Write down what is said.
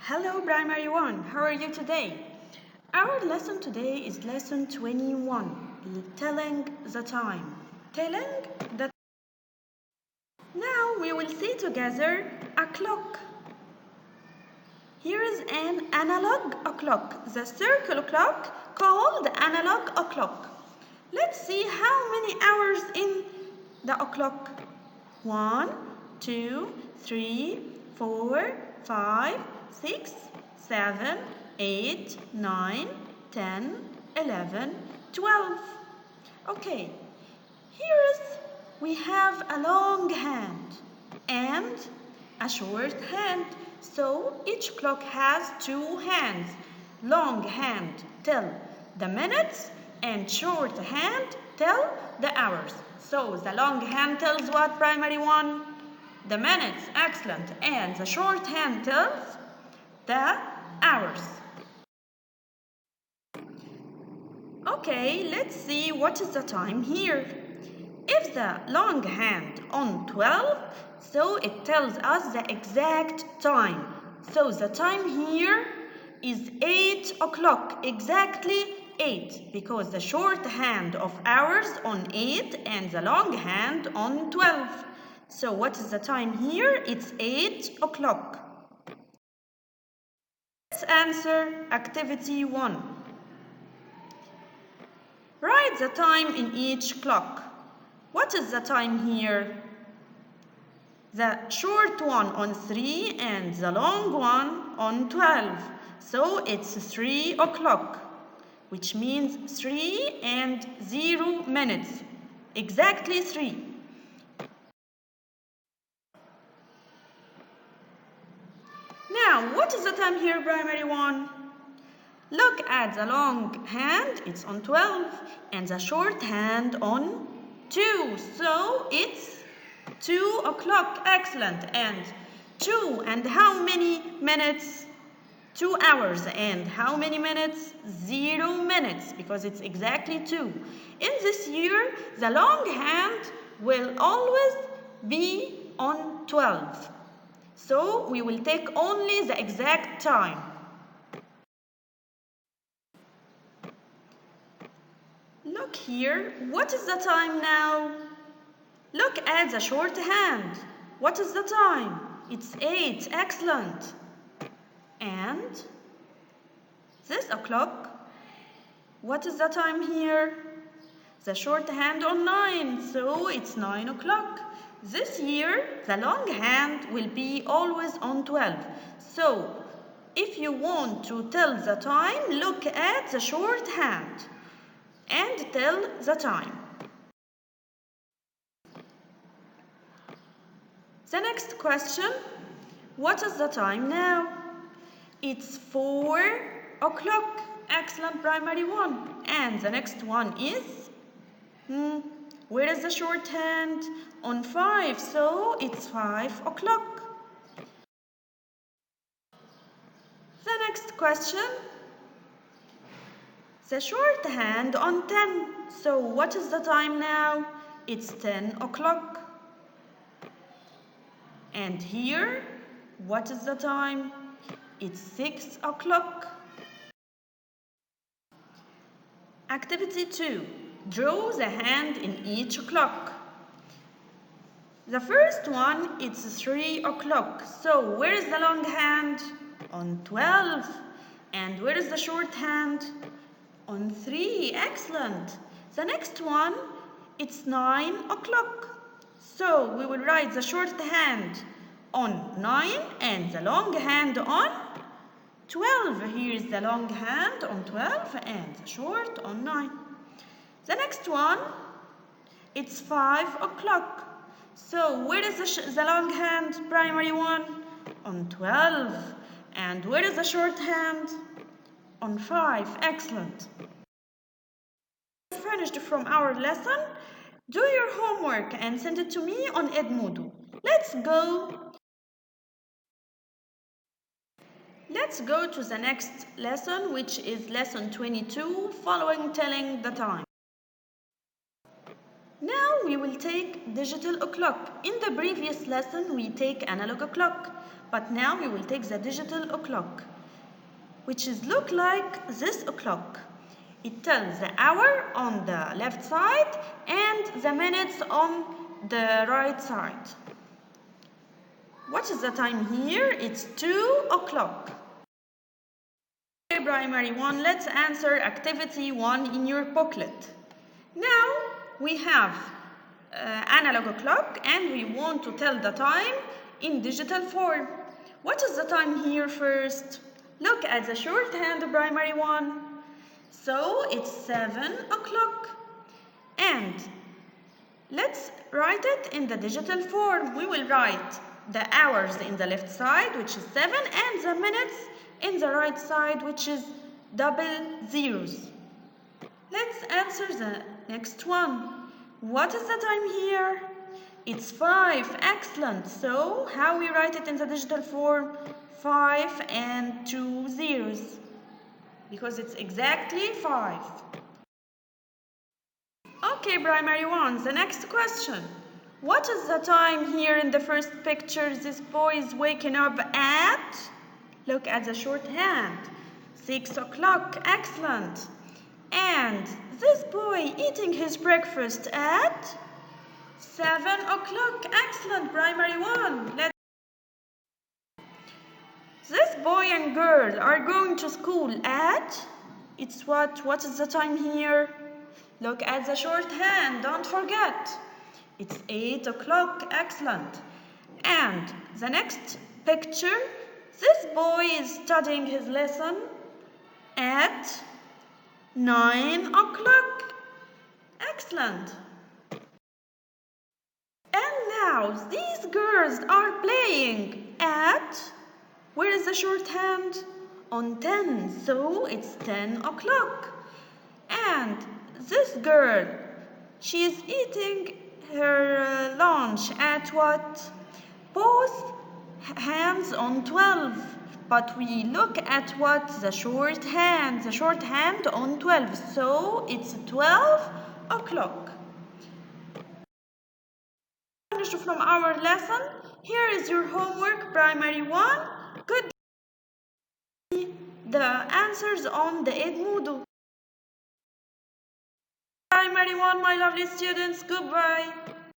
Hello Primary 1, how are you today? Our lesson today is lesson 21, telling the time. Telling the Now we will see together a clock. Here is an analog clock, the circle clock called analog clock. Let's see how many hours in the clock. 1, 2, 3, 4, 5, 6, 7, 8, 9, 10, 11, 12. Okay, we have a long hand and a short hand. So each clock has two hands. Long hand tell the minutes and short hand tell the hours. So the long hand tells what, Primary 1? The minutes, excellent. And the short hand tells the hours. Okay, let's see what is the time here. If the long hand on 12, so it tells us the exact time. So the time here is 8 o'clock, exactly 8, because the short hand of hours on 8 and the long hand on 12. So what is the time here? It's 8 o'clock. Let's answer activity 1. Write the time in each clock. What is the time here? The short one on 3 and the long one on 12. So it's 3 o'clock, which means 3 and 0 minutes. Exactly 3. Now, what is the time here, Primary 1? Look at the long hand, it's on 12, and the short hand on 2. So it's 2 o'clock, excellent. And 2 and how many minutes? 2 hours. And how many minutes? 0 minutes, because it's exactly 2. In this year, the long hand will always be on 12. So we will take only the exact time. Look here, what is the time now? Look at the short hand. What is the time? It's 8, excellent. And this o'clock, what is the time here? The short hand on 9, so it's 9 o'clock. This year, the long hand will be always on 12. So, if you want to tell the time, look at the short hand and tell the time. The next question, what is the time now? It's 4 o'clock. Excellent, Primary 1. And the next one is, where is the short hand? On 5, so it's 5 o'clock. The next question, the short hand on 10. So what is the time now? It's 10 o'clock. And here, what is the time? It's 6 o'clock. Activity 2. Draw the hand in each clock. The first one, it's 3 o'clock. So where is the long hand? On 12. And where is the short hand? On 3. Excellent. The next one, it's 9 o'clock. So we will write the short hand on 9 and the long hand on 12. Here is the long hand on 12 and the short on 9. The next one, it's 5 o'clock. So where is the long hand, Primary 1? On 12. And where is the short hand? On 5. Excellent. Finished from our lesson. Do your homework and send it to me on Edmodo. Let's go to the next lesson, which is lesson 22, following telling the time. Now we will take digital clock. In the previous lesson we take analog clock, but now we will take the digital clock, which is look like this clock. It tells the hour on the left side and the minutes on the right side. What is the time here? It's 2 o'clock. Okay, primary 1, let's answer activity 1 in your booklet. Now we have analog clock and we want to tell the time in digital form. What is the time here first? Look at the shorthand, primary 1. So it's 7 o'clock. And let's write it in the digital form. We will write the hours in the left side, which is 7, and the minutes in the right side, which is double zeros. Let's answer the next one. What is the time here? It's 5. Excellent. So how we write it in the digital form? 5 and 2 zeros. Because it's exactly 5. Okay, primary 1, the next question. What is the time here in the first picture? This boy is waking up at, look at the shorthand, 6 o'clock. Excellent. And this boy eating his breakfast at 7 o'clock. Excellent, primary 1. This boy and girl are going to school at, it's what? What is the time here? Look at the shorthand, don't forget. It's 8 o'clock. Excellent. And the next picture, this boy is studying his lesson at 9 o'clock. Excellent. And now these girls are playing at, where is the shorthand? On 10, so it's 10 o'clock. And this girl, she is eating her lunch at what? Both hands on 12. But we look at what? The shorthand on 12. So it's 12 o'clock. Finished from our lesson. Here is your homework, primary 1. Good. The answers on the Edmodo. Primary 1, my lovely students, goodbye.